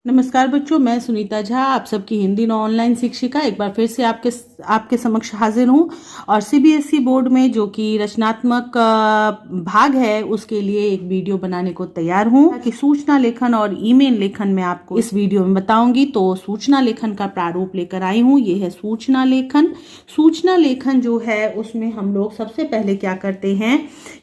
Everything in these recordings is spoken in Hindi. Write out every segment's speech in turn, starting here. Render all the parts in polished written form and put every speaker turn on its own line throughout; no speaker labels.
नमस्कार बच्चों, मैं सुनीता झा आप सबकी हिंदी ऑनलाइन शिक्षिका एक बार फिर से आपके समक्ष हाजिर हूँ। और सीबीएसई बोर्ड में जो कि रचनात्मक भाग है उसके लिए एक वीडियो बनाने को तैयार हूँ कि सूचना लेखन और ईमेल लेखन में आपको इस वीडियो में बताऊंगी। तो सूचना लेखन का प्रारूप लेकर आई हूँ। ये है सूचना लेखन। सूचना लेखन जो है उसमें हम लोग सबसे पहले क्या करते हैं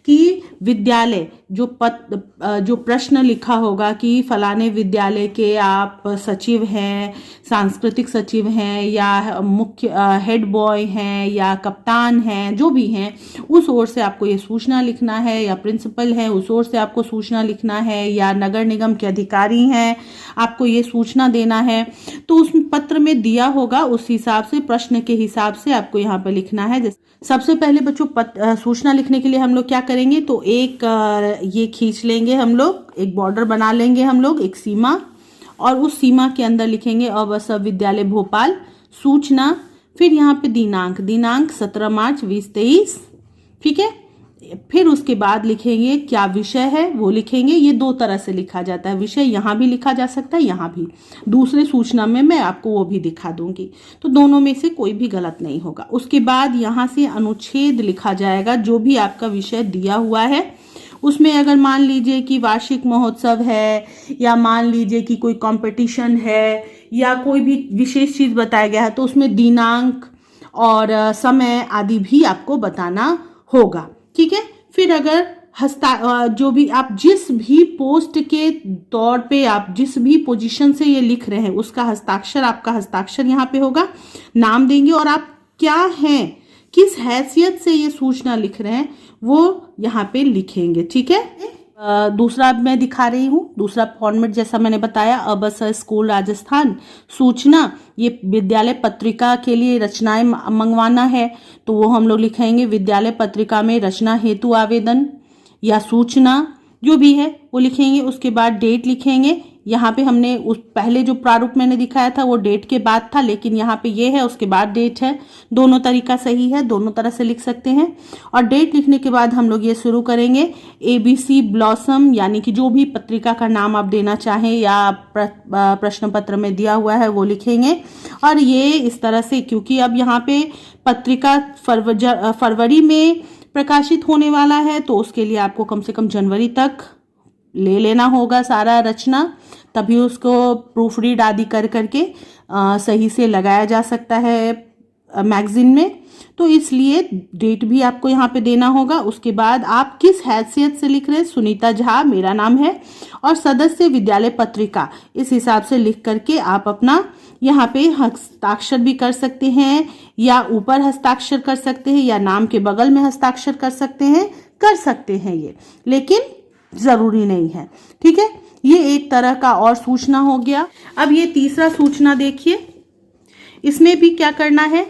कि विद्यालय जो प्रश्न लिखा होगा कि फलाने विद्यालय के आप सचिव हैं, सांस्कृतिक सचिव हैं या मुख्य हेड बॉय हैं या कप्तान हैं, जो भी हैं उस ओर से आपको ये सूचना लिखना है, या प्रिंसिपल है उस ओर से आपको सूचना लिखना है, या नगर निगम के अधिकारी हैं आपको ये सूचना देना है। तो उस पत्र में दिया होगा उस हिसाब से, प्रश्न के हिसाब से आपको यहाँ पर लिखना है। सबसे पहले बच्चों सूचना लिखने के लिए हम लोग क्या करेंगे, तो एक ये खींच लेंगे हम लोग, एक बॉर्डर बना लेंगे हम लोग, एक सीमा, और उस सीमा के अंदर लिखेंगे अवसर विद्यालय भोपाल सूचना। फिर यहाँ पे दिनांक 17 मार्च 2023, ठीक है। फिर उसके बाद लिखेंगे क्या विषय है वो लिखेंगे। ये दो तरह से लिखा जाता है, विषय यहाँ भी लिखा जा सकता है, यहाँ भी। दूसरे सूचना में मैं आपको वो भी दिखा दूंगी, तो दोनों में से कोई भी गलत नहीं होगा। उसके बाद यहाँ से अनुच्छेद लिखा जाएगा, जो भी आपका विषय दिया हुआ है उसमें। अगर मान लीजिए कि वार्षिक महोत्सव है, या मान लीजिए कि कोई कंपटीशन है, या कोई भी विशेष चीज बताया गया है, तो उसमें दिनांक और समय आदि भी आपको बताना होगा, ठीक है। फिर अगर जो भी आप जिस भी पोस्ट के तौर पे आप जिस भी पोजीशन से ये लिख रहे हैं उसका हस्ताक्षर, आपका हस्ताक्षर यहाँ पे होगा, नाम देंगे, और आप क्या हैं, किस हैसियत से ये सूचना लिख रहे हैं वो यहाँ पे लिखेंगे, ठीक है। दूसरा मैं दिखा रही हूँ, दूसरा फॉर्मेट जैसा मैंने बताया, अबसर स्कूल राजस्थान सूचना। ये विद्यालय पत्रिका के लिए रचनाएं मंगवाना है, तो वो हम लोग लिखेंगे विद्यालय पत्रिका में रचना हेतु आवेदन या सूचना, जो भी है वो लिखेंगे। उसके बाद डेट लिखेंगे। यहाँ पे हमने उस पहले जो प्रारूप मैंने दिखाया था वो डेट के बाद था, लेकिन यहाँ पे ये है उसके बाद डेट है। दोनों तरीका सही है, दोनों तरह से लिख सकते हैं। और डेट लिखने के बाद हम लोग ये शुरू करेंगे ABC ब्लॉसम, यानी कि जो भी पत्रिका का नाम आप देना चाहें या प्रश्न पत्र में दिया हुआ है वो लिखेंगे। और ये इस तरह से, क्योंकि अब यहाँ पे पत्रिका फरवरी में प्रकाशित होने वाला है, तो उसके लिए आपको कम से कम जनवरी तक ले लेना होगा सारा रचना, तभी उसको प्रूफ रीड आदि कर करके सही से लगाया जा सकता है मैगजीन में। तो इसलिए डेट भी आपको यहाँ पे देना होगा। उसके बाद आप किस हैसियत से लिख रहे हैं, सुनीता झा मेरा नाम है, और सदस्य विद्यालय पत्रिका, इस हिसाब से लिख करके आप अपना यहाँ पे हस्ताक्षर भी कर सकते हैं, या ऊपर हस्ताक्षर कर सकते हैं, या नाम के बगल में हस्ताक्षर कर सकते हैं ये, लेकिन जरूरी नहीं है, ठीक है। ये एक तरह का और सूचना हो गया। अब ये तीसरा सूचना देखिए, इसमें भी क्या करना है,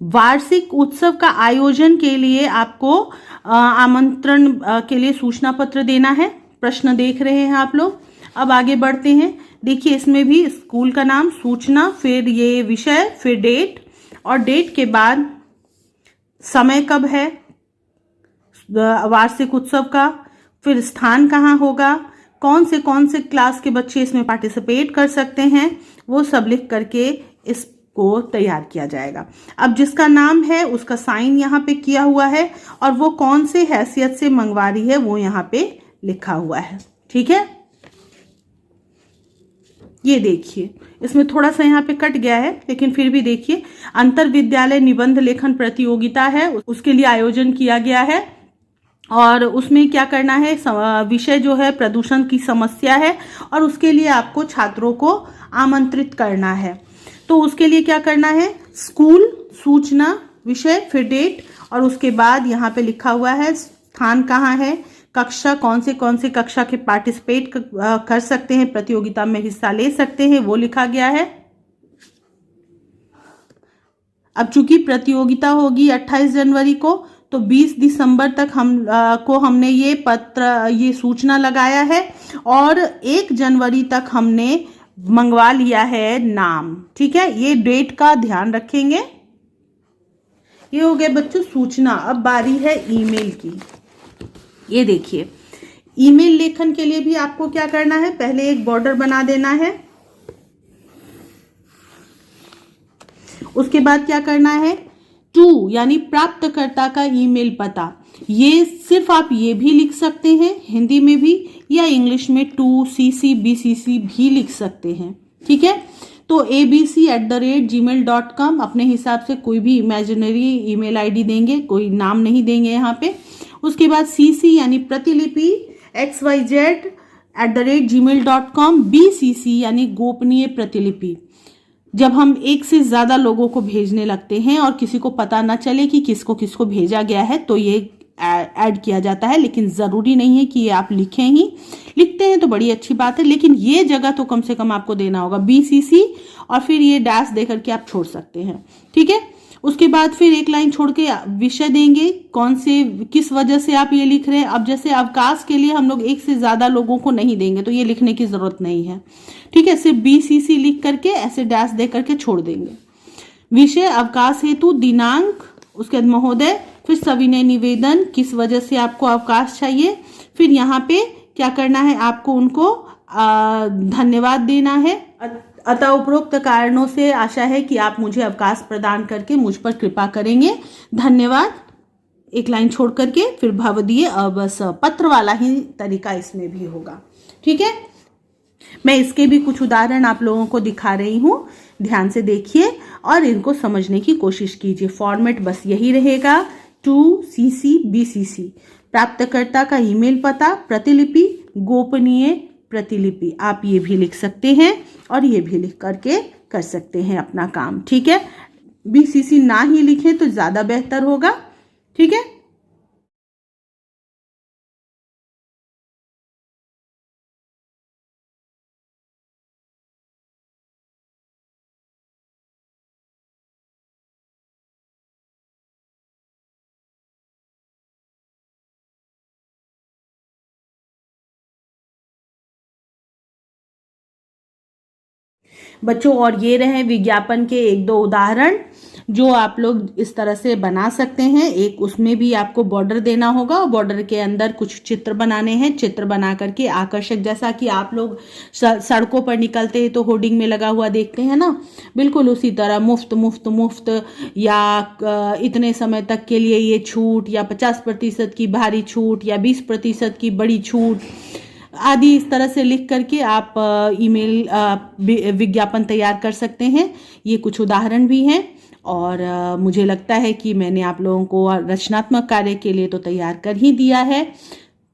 वार्षिक उत्सव का आयोजन के लिए आपको आमंत्रण के लिए सूचना पत्र देना है। प्रश्न देख रहे हैं आप लोग। अब आगे बढ़ते हैं। देखिए इसमें भी स्कूल का नाम, सूचना, फिर ये विषय, फिर डेट, और डेट के बाद समय कब है वार्षिक उत्सव का, फिर स्थान कहाँ होगा, कौन से क्लास के बच्चे इसमें पार्टिसिपेट कर सकते हैं, वो सब लिख करके इसको तैयार किया जाएगा। अब जिसका नाम है उसका साइन यहाँ पे किया हुआ है, और वो कौन से हैसियत से मंगवा रही है वो यहाँ पे लिखा हुआ है, ठीक है। ये देखिए इसमें थोड़ा सा यहाँ पे कट गया है, लेकिन फिर भी देखिए, अंतर विद्यालय निबंध लेखन प्रतियोगिता है, उसके लिए आयोजन किया गया है। और उसमें क्या करना है, विषय जो है प्रदूषण की समस्या है, और उसके लिए आपको छात्रों को आमंत्रित करना है। तो उसके लिए क्या करना है, स्कूल, सूचना, विषय, फिर डेट, और उसके बाद यहाँ पे लिखा हुआ है स्थान कहाँ है, कक्षा कौन से कक्षा के पार्टिसिपेट कर सकते हैं, प्रतियोगिता में हिस्सा ले सकते हैं, वो लिखा गया है। अब चूंकि प्रतियोगिता होगी 28 जनवरी को, तो 20 दिसंबर तक हमने ये सूचना लगाया है, और 1 जनवरी तक हमने मंगवा लिया है नाम, ठीक है। ये डेट का ध्यान रखेंगे। ये हो गए बच्चों सूचना। अब बारी है ईमेल की। ये देखिए ईमेल लेखन के लिए भी आपको क्या करना है, पहले एक बॉर्डर बना देना है। उसके बाद क्या करना है, टू यानी प्राप्तकर्ता का ईमेल पता। ये सिर्फ आप ये भी लिख सकते हैं हिंदी में भी, या इंग्लिश में टू CC BCC भी लिख सकते हैं, ठीक है। तो abc@gmail.com अपने हिसाब से कोई भी इमेजिनरी ईमेल आईडी देंगे, कोई नाम नहीं देंगे यहाँ पे। उसके बाद CC यानी प्रतिलिपि xyz@gmail.com, BCC यानी गोपनीय प्रतिलिपि। जब हम एक से ज्यादा लोगों को भेजने लगते हैं और किसी को पता ना चले कि किसको किसको भेजा गया है, तो ये ऐड किया जाता है। लेकिन जरूरी नहीं है कि ये आप लिखें ही, लिखते हैं तो बड़ी अच्छी बात है, लेकिन ये जगह तो कम से कम आपको देना होगा BCC, और फिर ये डैश दे करके आप छोड़ सकते हैं, ठीक है। उसके बाद फिर एक लाइन छोड़ के विषय देंगे, कौन से किस वजह से आप ये लिख रहे हैं। अब जैसे अवकाश के लिए हम लोग एक से ज्यादा लोगों को नहीं देंगे, तो ये लिखने की जरूरत नहीं है, ठीक है। सिर्फ BCC लिख करके ऐसे डैश दे करके छोड़ देंगे। विषय अवकाश हेतु, दिनांक, उसके बाद महोदय, फिर सविनय निवेदन, किस वजह से आपको अवकाश चाहिए। फिर यहाँ पे क्या करना है, आपको उनको धन्यवाद देना है। अतः उपरोक्त कारणों से आशा है कि आप मुझे अवकाश प्रदान करके मुझ पर कृपा करेंगे, धन्यवाद। एक लाइन छोड़ करके फिर भवदीय अवस, पत्र वाला ही तरीका इसमें भी होगा, ठीक है। मैं इसके भी कुछ उदाहरण आप लोगों को दिखा रही हूँ, ध्यान से देखिए और इनको समझने की कोशिश कीजिए। फॉर्मेट बस यही रहेगा, टू CC BCC, प्राप्तकर्ता का ईमेल पता, प्रतिलिपि, गोपनीय प्रतिलिपि। आप ये भी लिख सकते हैं और ये भी लिख करके कर सकते हैं अपना काम, ठीक है। BCC ना ही लिखें तो ज्यादा बेहतर होगा, ठीक है। बच्चों, और ये रहे विज्ञापन के एक दो उदाहरण जो आप लोग इस तरह से बना सकते हैं। एक उसमें भी आपको बॉर्डर देना होगा और बॉर्डर के अंदर कुछ चित्र बनाने हैं। चित्र बना करके आकर्षक, जैसा कि आप लोग सड़कों पर निकलते हैं तो होर्डिंग में लगा हुआ देखते हैं ना, बिल्कुल उसी तरह मुफ्त मुफ्त मुफ्त, या इतने समय तक के लिए ये छूट, या 50% की भारी छूट, या 20% की बड़ी छूट आदि, इस तरह से लिख करके आप ईमेल विज्ञापन तैयार कर सकते हैं। ये कुछ उदाहरण भी हैं और मुझे लगता है कि मैंने आप लोगों को रचनात्मक कार्य के लिए तो तैयार कर ही दिया है।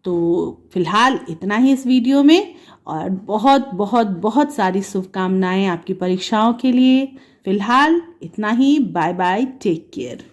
तो फिलहाल इतना ही इस वीडियो में, और बहुत बहुत बहुत सारी शुभकामनाएं आपकी परीक्षाओं के लिए। फिलहाल इतना ही, बाय बाय, टेक केयर।